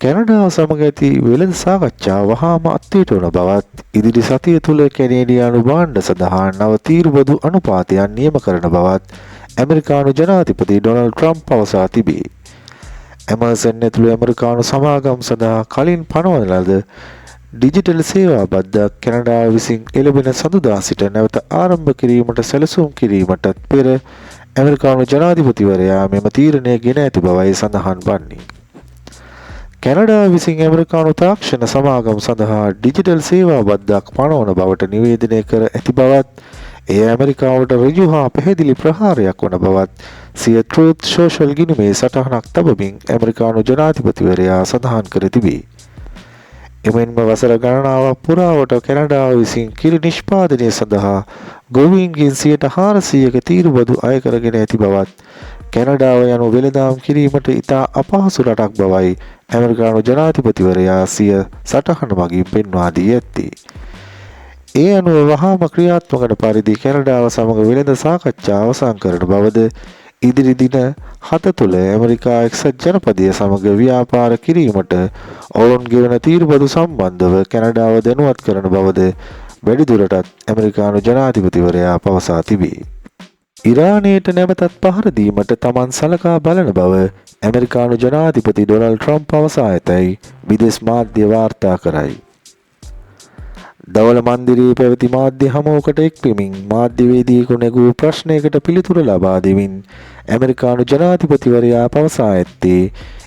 කැනඩාව සමග ඇති වෙළඳ සාකච්ඡා වහාම අත්හිට වන බවත් ඉදිරි සතිය තුළ කැනේඩියානු භාණ්ඩ සඳහා නව තීරුබදු අනුපාතයන් නියම කරන බවත් ඇමරිකානු ජනාධිපති ඩොනල්ඩ් ට්‍රම්ප් පවසා තිබේ. ඇමර්සන් ඇතුළු ඇමරිකානු සමාගම් සඳහා කලින් පනවන ලද ඩිජිටල් සේවා බද්දක් කැනඩාව විසින් එළඹෙන සඳුදා සිට නැවත ආරම්භ කිරීමට සැලසුම් කිරීමටත් පෙර ඇමරිකානු ජනාධිපතිවරයා මෙම තීරණය ගෙන ඇති බවයි සඳහන් වන්නේ. කැනඩාව විසින් ඇමරිකානු තාක්ෂණ සමාගම් සඳහා ඩිජිටල් සේවා බද්දක් පනවන බවට නිවේදනය කර ඇති බවත් එය ඇමරිකාවට ඍජු හා පැහැදිලි ප්‍රහාරයක් වන බවත් සිය ට්‍රූත් සෝෂල් ගිණුමේ සටහනක් තබමින් ඇමරිකානු ජනාධිපතිවරයා සඳහන් කර තිබේ. එමෙන්ම වසර ගණනාවක් පුරාවට කැනඩාව විසින් කිරි නිෂ්පාදනය සඳහා ගොවීන්ගෙන් 400ක තීරුබදු අය කරගෙන ඇති බවත් කැනඩාව යනු වෙළඳාම් කිරීමට ඉතා අපහසු රටක් බවයි ඇමරිකානු ජනාධිපතිවරයා සිය සටහන මගින් පෙන්වා දී ඇත්තේ. ඒ අනුව වහාම ක්‍රියාත්මක වන පරිදි කැනඩාව සමග වෙළඳ සාකච්ඡා අවසන් කරන බවද ඉදිරි දින 7 තුළ ඇමරිකා එක්සත් ජනපදය සමග ව්‍යාපාර කිරීමට ඔවුන් ගෙවන තීරුබදු සම්බන්ධව කැනඩාව දැනුවත් කරන බවද වැඩිදුරටත් ඇමරිකානු ජනාධිපතිවරයා පවසා තිබේ. ඉරානයට නැවතත් පහර දීමට තමන් සලකා බලන බව ඇමරිකානු ජනාධිපති ඩොනල්ඩ් ට්‍රම්ප් පවසා ඇතැයි විදේශ මාධ්‍ය වාර්තා කරයි. දවල මන්දිරයේ පැවති මාධ්‍ය හමුවකට එක්වෙමින් මාධ්‍යවේදියෙකු නැගූ ප්‍රශ්නයකට පිළිතුර ලබා දෙමින් ඇමරිකානු ජනාධිපතිවරයා පවසා ඇත්තේ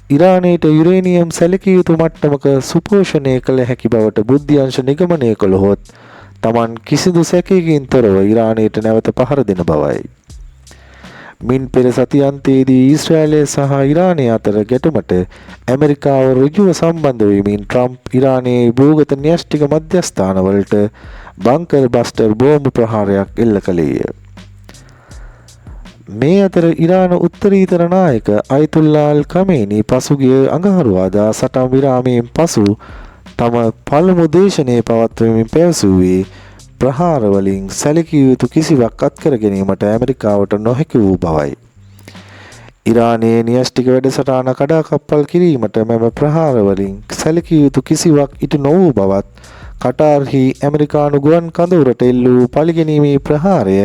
ඉරානයට යුරේනියම් සැලකිය යුතු මට්ටමක සුපෝෂණය කළ හැකි බවට බුද්ධ්‍යංශ නිගමනය කළහොත් තමන් කිසිදු සැකයකින් තොරව ඉරානයට නැවත පහර දෙන බවයි. මින් පෙර සතියන්තයේදී ඊශ්‍රායලය සහ ඉරානය අතර ගැටුමට ඇමරිකාව ඍජුව සම්බන්ධ වෙමින් ට්‍රම්ප් ඉරානයේ භූගත න්‍යෂ්ටික මධ්‍යස්ථානවලට බංකර් බස්ටර් බෝම්බ ප්‍රහාරයක් එල්ල කළේය. මේ අතර ඉරාන උත්තරීතර නායක අයතුල්ලා අල් කමේනි පසුගිය අඟහරුවාදා සටන් විරාමයෙන් පසු තම පළමු දේශනය පවත්වමින් පැවසුවේ ප්‍රහාර වලින් සැලකිය යුතු කිසිවක් අත්කර ගැනීමට ඇමරිකාවට නොහැකි වූ බවයි. ඉරානයේ න්‍යෂ්ටික වැඩසටහන කඩාකප්පල් කිරීමට මෙම ප්‍රහාර වලින් සැලකිය යුතු කිසිවක් ඉටු නොවූ බවත් කටාර්හි ඇමරිකානු ගුවන් කඳවුරට එල්ල වූ පළිගැනීමේ ප්‍රහාරය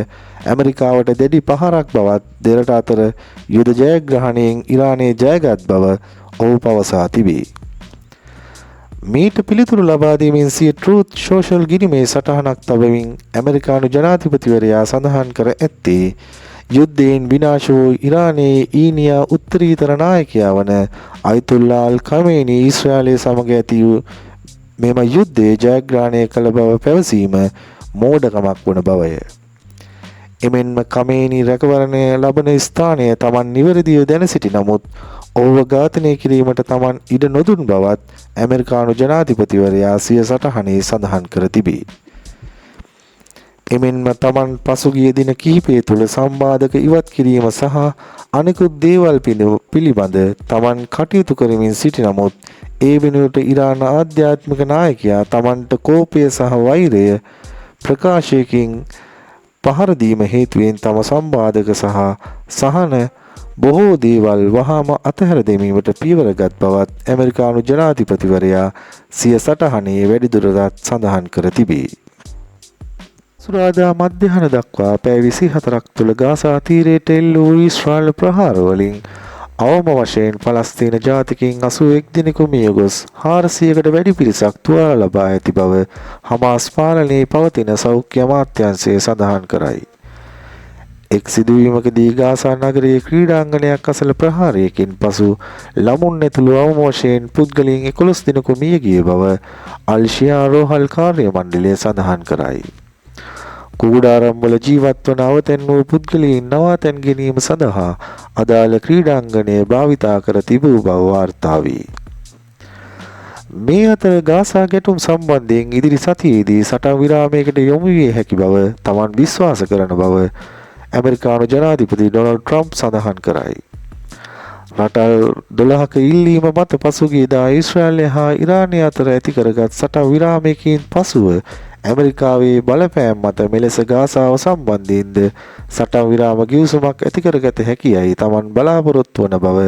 ඇමරිකාවට දැඩි පහරක් බවත් දෙරට අතර යුද ජයග්‍රහණයෙන් ඉරානයේ ජයගත් බව ඔහු පවසා තිබේ. මීට පිළිතුරු ලබා දීමෙන් සිය ට්‍රූත් සෝෂල් ගිණුමේ සටහනක් තබමින් ඇමරිකානු ජනාධිපතිවරයා සඳහන් කර ඇත්තේ යුද්ධයෙන් විනාශ වූ ඉරානයේ ඊනියා උත්තරීතර නායකයා වන අයතුල්ලා අල් කමේනි ඊශ්‍රායලය සමග ඇති මෙම යුද්ධයේ ජයග්‍රහණය කළ බව පැවසීම මෝඩකමක් වන බවය. එමෙන්ම කමේනි රැකවරණය ලබන ස්ථානය තමන් නිවැරදිව දැන සිටි නමුත් ඔහුව ඝාතනය කිරීමට තමන් ඉඩ නොදුන් බවත් ඇමරිකානු ජනාධිපතිවරයා සිය සටහනේ සඳහන් කර තිබේ. එමෙන්ම තමන් පසුගිය දින කිහිපය තුළ සම්බාධක ඉවත් කිරීම සහ අනෙකුත් දේවල් පිළිබඳ තමන් කටයුතු කරමින් සිටි නමුත් ඒ වෙනුවට ඉරාන ආධ්‍යාත්මික නායකයා තමන්ට කෝපය සහ වෛරය ප්‍රකාශයකින් පහර දීම හේතුවෙන් තම සම්බාධක සහ සහන බොහෝ දේවල් වහාම අතහැර දැමීමට පියවරගත් බවත් ඇමරිකානු ජනාධිපතිවරයා සිය සටහනේ වැඩිදුරටත් සඳහන් කර තිබේ. සුරාදා මධ්‍යහන දක්වා පැය 24ක් තුළ ගාසා තීරයට එල්ල වූ ඊශ්‍රායල් ප්‍රහාර වලින් අවම වශයෙන් පලස්තීන ජාතිකයින් 81 දෙනෙකු මිය ගොස් 400කට වැඩි පිරිසක් තුවාල ලබා ඇති බව හමාස් පාලනයේ පවතින සෞඛ්‍ය අමාත්‍යාංශය සඳහන් කරයි. එක් සිදුවීමකදී ගාසා නගරයේ ක්‍රීඩාංගණයක් අසල ප්‍රහාරයකින් පසු ළමුන් ඇතුළු අවම වශයෙන් පුද්ගලයන් 11 දෙනෙකු මිය ගිය බව අල් ෂියා රෝහල් කාර්ය මණ්ඩලය සඳහන් කරයි. කුඩාරම්වල ජීවත් වන අවතැන් වූ පුද්ගලයන් නවාතැන් ගැනීම සඳහා අදාළ ක්‍රීඩාංගණය භාවිතා කර තිබූ බව වාර්තා වේ. මේ අතර ගාසා ගැටුම් සම්බන්ධයෙන් ඉදිරි සතියේදී සටන් විරාමයකට යොමු විය හැකි බව තමන් විශ්වාස කරන බව ඇමරිකානු ජනාධිපති ඩොනල්ඩ් ට්‍රම්ප් සඳහන් කරයි. රටවල් 12ක ඉල්ලීම මත පසුගියදා ඊශ්‍රායලය හා ඉරානය අතර ඇති කරගත් සටන් විරාමයකින් පසුව ඇමරිකාවේ බලපෑම් මත මෙලෙස ගාසාව සම්බන්ධයෙන්ද සටන් විරාම ගිවිසුමක් ඇති කරගත හැකියයි තමන් බලාපොරොත්තු වන බව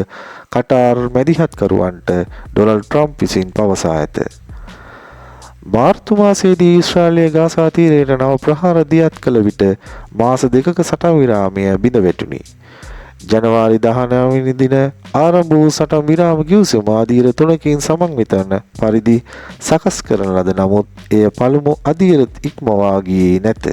කටාර් මැදිහත්කරුවන්ට ඩොනල්ඩ් ට්‍රම්ප් විසින් පවසා ඇත. මාර්තු මාසයේදී ඊශ්‍රායලය ගාසා තීරයට නව ප්‍රහාර දියත් කළ විට මාස 2ක සටන් විරාමය බිඳ වැටුණි. ජනවාරි 19 වෙනි දින ආරම්භ වූ සටන් විරාම ගිවිසුම අදියර 3කින් සමන්විත වන පරිදි සකස් කරන ලද නමුත් එය පළමු අදියර ඉක්මවා ගියේ නැත.